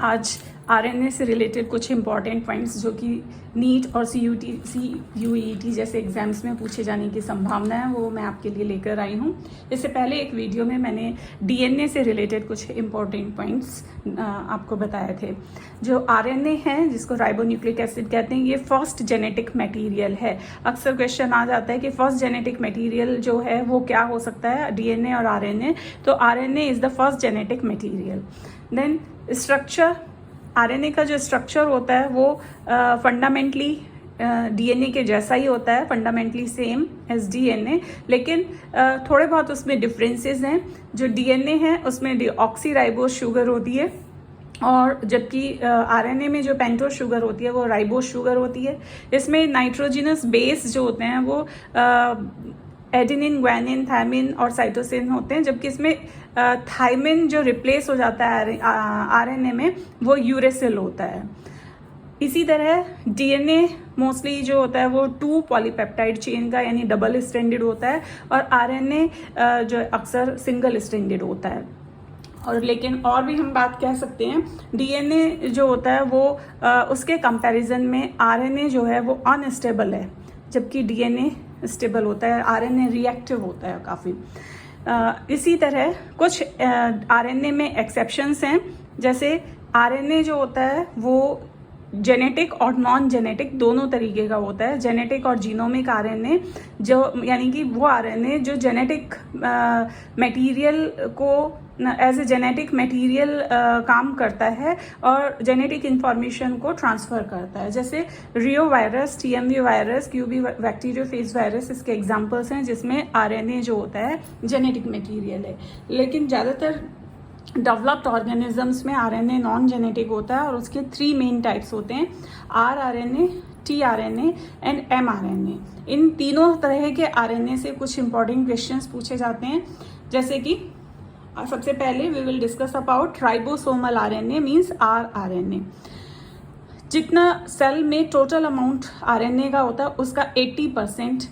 आज आरएनए से रिलेटेड कुछ इंपॉर्टेंट पॉइंट्स जो कि नीट और सीयूईटी जैसे एग्जाम्स में पूछे जाने की संभावना है वो मैं आपके लिए लेकर आई हूँ। इससे पहले एक वीडियो में मैंने डीएनए से रिलेटेड कुछ इंपॉर्टेंट पॉइंट्स आपको बताए थे। जो आरएनए है जिसको राइबोन्यूक्लिक एसिड कहते हैं, ये फर्स्ट जेनेटिक मटेरियल है। अक्सर क्वेश्चन आ जाता है कि फर्स्ट जेनेटिक मटेरियल जो है वो क्या हो सकता है, डीएनए और आरएनए। तो RNA is the first genetic material. Then structure, RNA का जो स्ट्रक्चर होता है वो फंडामेंटली डीएनए के जैसा ही होता है, फंडामेंटली सेम एज डीएनए, लेकिन थोड़े बहुत उसमें डिफरेंसेस हैं। जो डीएनए है उसमें डीऑक्सीराइबोस शुगर होती है और जबकि आरएनए में जो पेंटोस शुगर होती है वो राइबोस शुगर होती है। इसमें नाइट्रोजिनस बेस जो होते हैं वो एडेनिन, ग्वानिन, थायमिन और साइटोसिन होते हैं, जबकि इसमें थायमिन जो रिप्लेस हो जाता है आरएनए में वो यूरेसिल होता है। इसी तरह डीएनए मोस्टली जो होता है वो 2 पॉलीपेप्टाइड चेन का यानी डबल स्ट्रैंडेड होता है और आरएनए जो अक्सर सिंगल स्ट्रैंडेड होता है। और लेकिन और भी हम बात कह सकते हैं, डीएनए जो होता है वो उसके कंपैरिजन में आरएनए जो है वो अनस्टेबल है, जबकि डीएनए स्टेबल होता है। आरएनए रिएक्टिव होता है काफ़ी। इसी तरह कुछ आरएनए में एक्सेप्शंस हैं, जैसे आरएनए जो होता है वो जेनेटिक और नॉन जेनेटिक दोनों तरीके का होता है। जेनेटिक और जीनोमिक आरएनए जो यानी कि वो आरएनए जो जेनेटिक मटेरियल को एज ए जेनेटिक मटेरियल काम करता है और जेनेटिक इंफॉर्मेशन को ट्रांसफर करता है, जैसे reo virus, TMV virus, QB bacteriophage virus इसके एग्जांपल्स हैं जिसमें आरएनए जो होता है जेनेटिक मटेरियल है। लेकिन ज़्यादातर डेवलप्ड ऑर्गेनिजम्स में आरएनए नॉन जेनेटिक होता है और उसके 3 मेन टाइप्स होते हैं, आरआरएनए, टीआरएनए एंड एमआरएनए। इन तीनों तरह के आरएनए से कुछ इंपॉर्टेंट क्वेश्चंस पूछे जाते हैं, जैसे कि सबसे पहले we will discuss about ribosomal RNA means rRNA. जितना सेल में टोटल अमाउंट आरएनए का होता है उसका 80%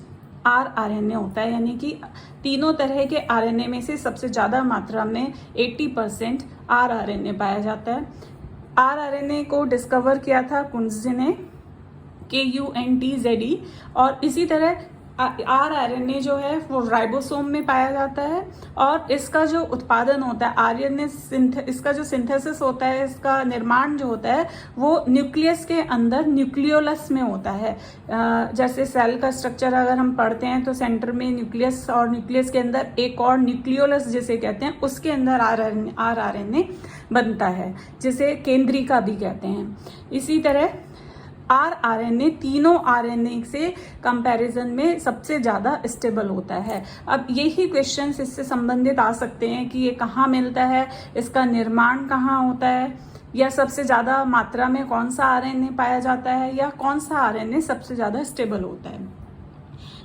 आरआरएनए होता है, यानी कि तीनों तरह के आरएनए में से सबसे ज़्यादा मात्रा में 80% आरआरएनए पाया जाता है। आरआरएनए को डिस्कवर किया था कुंज़े ने, KUNTZE, और इसी तरह आरआरएनए जो है वो राइबोसोम में पाया जाता है और इसका जो उत्पादन होता है आरएनए इसका जो सिंथेसिस होता है, इसका निर्माण जो होता है वो न्यूक्लियस के अंदर न्यूक्लियोलस में होता है। जैसे सेल का स्ट्रक्चर अगर हम पढ़ते हैं तो सेंटर में न्यूक्लियस और न्यूक्लियस के अंदर एक और न्यूक्लियोलस जिसे कहते हैं उसके अंदर आरआरएनए बनता है, जिसे केंद्रिका भी कहते हैं। इसी तरह आरआरएनए तीनों आरएनए से कंपैरिजन में सबसे ज़्यादा स्टेबल होता है। अब यही क्वेश्चंस इससे संबंधित आ सकते हैं कि ये कहाँ मिलता है, इसका निर्माण कहाँ होता है, या सबसे ज़्यादा मात्रा में कौन सा आरएनए पाया जाता है, या कौन सा आरएनए सबसे ज़्यादा स्टेबल होता है।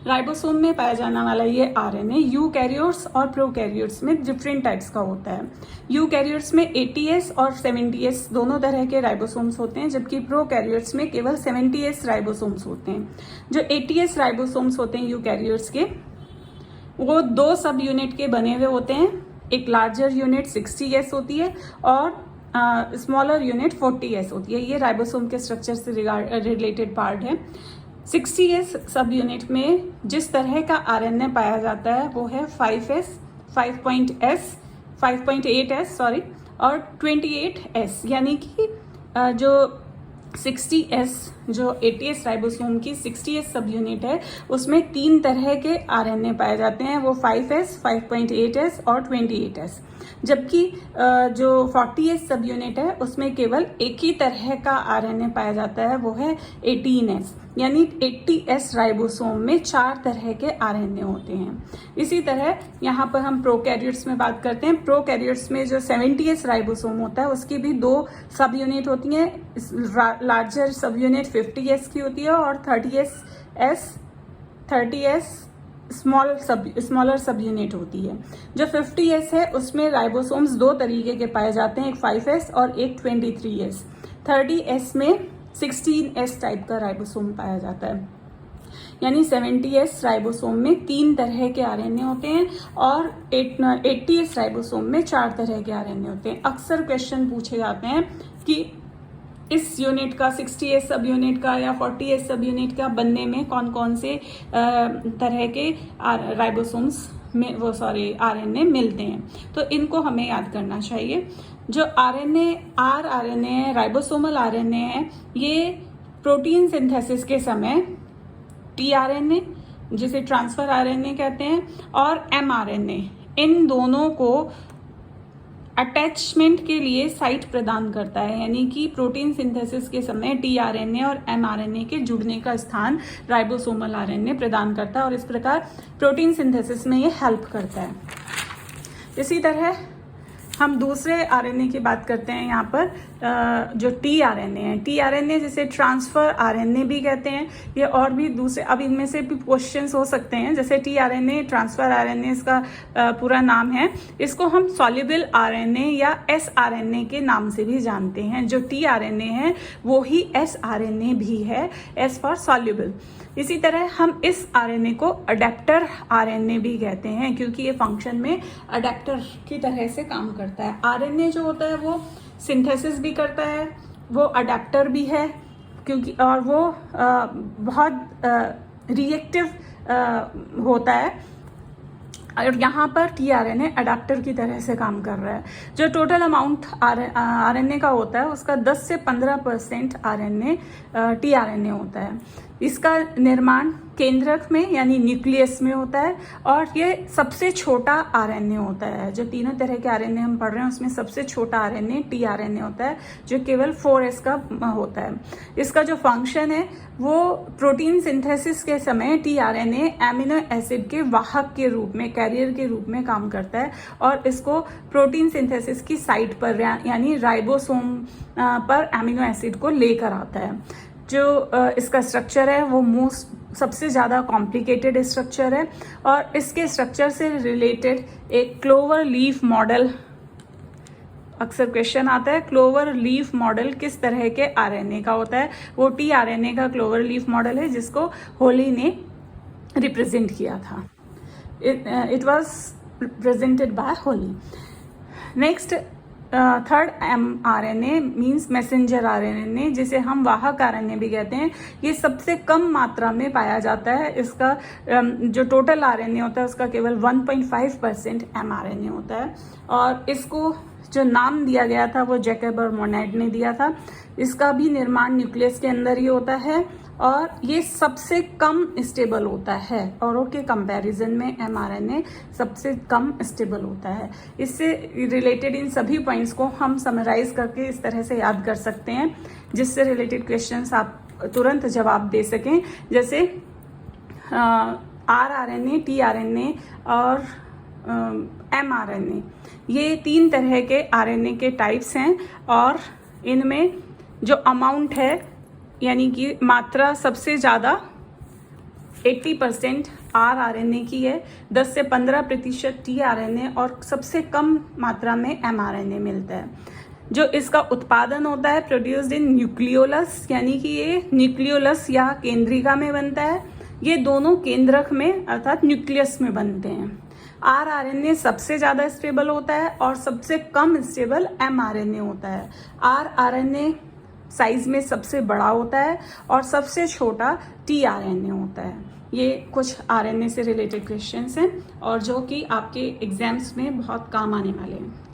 राइबोसोम में पाया जाने वाला ये आरएनए यूकैरियोट्स और प्रोकैरियोट्स में डिफरेंट टाइप्स का होता है। यूकैरियोट्स में 80S और 70S दोनों तरह के राइबोसोम्स होते हैं, जबकि प्रोकैरियोट्स में केवल 70S राइबोसोम्स होते हैं। जो 80S राइबोसोम्स होते हैं यूकैरियोट्स के, वो 2 सब यूनिट के बने हुए होते हैं। एक लार्जर यूनिट 60S होती है और स्मॉलर यूनिट 40S होती है। ये राइबोसोम के स्ट्रक्चर से रिलेटेड पार्ट है। 60S सब यूनिट में जिस तरह का आरएनए पाया जाता है वो है 5S, 5.8S और 28S, यानी कि जो 60S जो 80S राइबोसोम की 60S सब यूनिट है उसमें 3 तरह के आरएनए पाए जाते हैं, वो 5S, 5.8S और 28S। जबकि जो 40S सब यूनिट है उसमें केवल एक ही तरह का आरएनए पाया जाता है, वो है 18S, यानी 80S राइबोसोम में 4 तरह के आरएनए होते हैं। इसी तरह यहाँ पर हम प्रोकैरियोट्स में बात करते हैं। प्रोकैरियोट्स में जो 70S राइबोसोम होता है उसकी भी 2 सब यूनिट होती हैं। लार्जर सब यूनिट 50S की होती है और 30S स्मॉलर सब यूनिट होती है। जो 50S है उसमें राइबोसोम्स 2 तरीके के पाए जाते हैं, एक 5S और एक 23S। 30S में 16S टाइप का राइबोसोम पाया जाता है। यानी 70S राइबोसोम में 3 तरह के आरएनए होते हैं और 80S राइबोसोम में 4 तरह के आरएनए होते हैं। अक्सर क्वेश्चन पूछे जाते हैं कि इस यूनिट का 60S सब यूनिट का या 40S सब यूनिट का बनने में कौन कौन से तरह के राइबोसोम्स में आरएनए मिलते हैं, तो इनको हमें याद करना चाहिए। जो आरएनए है, राइबोसोमल आरएनए है, ये प्रोटीन सिंथेसिस के समय टीआरएनए जिसे ट्रांसफर आरएनए कहते हैं और एमआरएनए, इन दोनों को अटैचमेंट के लिए साइट प्रदान करता है। यानी कि प्रोटीन सिंथेसिस के समय टीआरएनए और एमआरएनए के जुड़ने का स्थान राइबोसोमल आरएनए प्रदान करता है और इस प्रकार प्रोटीन सिंथेसिस में ये हेल्प करता है। इसी तरह हम दूसरे आरएनए की बात करते हैं। यहाँ पर जो टीआरएनए है, टीआरएनए जिसे ट्रांसफर आरएनए भी कहते हैं, ये और भी दूसरे, अब इनमें से भी क्वेश्चंस हो सकते हैं। जैसे टीआरएनए, ट्रांसफर आरएनए इसका पूरा नाम है। इसको हम सॉल्युबल आरएनए या एसआरएनए के नाम से भी जानते हैं। जो टीआरएनए है वो ही एसआरएनए भी है, एस फॉर सॉल्युबल। इसी तरह हम इस आरएनए को अडेप्टर आरएनए भी कहते हैं, क्योंकि ये फंक्शन में अडेप्टर की तरह से काम करता है। आरएनए जो होता है वो सिंथेसिस भी करता है, वो अडेप्टर भी है, क्योंकि और वो बहुत रिएक्टिव होता है। और यहाँ पर टीआरएनए अडेप्टर की तरह से काम कर रहा है। जो टोटल अमाउंट आरएनए का होता है उसका 10 से 15% आरएनए टीआरएनए होता है। इसका निर्माण केंद्रक में यानी न्यूक्लियस में होता है और ये सबसे छोटा आरएनए होता है। जो तीनों तरह के आरएनए हम पढ़ रहे हैं उसमें सबसे छोटा आरएनए टीआरएनए होता है, जो केवल 4S का होता है। इसका जो फंक्शन है वो प्रोटीन सिंथेसिस के समय टीआरएनए एमिनो एसिड के वाहक के रूप में, कैरियर के रूप में काम करता है और इसको प्रोटीन सिंथेसिस की साइट पर यानी राइबोसोम पर एमिनो एसिड को लेकर आता है। जो इसका स्ट्रक्चर है वो सबसे ज़्यादा कॉम्प्लिकेटेड स्ट्रक्चर है और इसके स्ट्रक्चर से रिलेटेड एक क्लोवर लीफ मॉडल, अक्सर क्वेश्चन आता है क्लोवर लीफ मॉडल किस तरह के आरएनए का होता है। वो टीआरएनए का क्लोवर लीफ मॉडल है जिसको होली ने रिप्रेजेंट किया था। It was presented by Holi. Next third mRNA means messenger RNA, जिसे हम वाहक आरएनए भी कहते हैं। ये सबसे कम मात्रा में पाया जाता है। इसका जो टोटल आरएनए होता है उसका केवल 1.5% एमआरएनए होता है और इसको जो नाम दिया गया था वो जैकब और मोनेड ने दिया था। इसका भी निर्माण न्यूक्लियस के अंदर ही होता है और ये सबसे कम स्टेबल होता है। औरों के कंपैरिजन में एमआरएनए सबसे कम स्टेबल होता है। इससे रिलेटेड इन सभी पॉइंट्स को हम समराइज करके इस तरह से याद कर सकते हैं जिससे रिलेटेड क्वेश्चंस आप तुरंत जवाब दे सकें। जैसे आरआरएनए, टीआरएनए और एमआरएनए, ये 3 तरह के आरएनए के टाइप्स हैं और इनमें जो अमाउंट है यानी कि मात्रा सबसे ज़्यादा 80% आरआरएनए की है, 10 से 15% टीआरएनए और सबसे कम मात्रा में एमआरएनए मिलता है। जो इसका उत्पादन होता है प्रोड्यूस्ड इन न्यूक्लियोलस, यानी कि ये न्यूक्लियोलस या केंद्रिका में बनता है। ये दोनों केंद्रक में अर्थात न्यूक्लियस में बनते हैं। आरआरएनए सबसे ज़्यादा स्टेबल होता है और सबसे कम स्टेबल एमआरएनए होता है। आरआरएनए साइज में सबसे बड़ा होता है और सबसे छोटा टीआरएनए होता है। ये कुछ आरएनए से रिलेटेड क्वेश्चंस हैं और जो कि आपके एग्जाम्स में बहुत काम आने वाले हैं।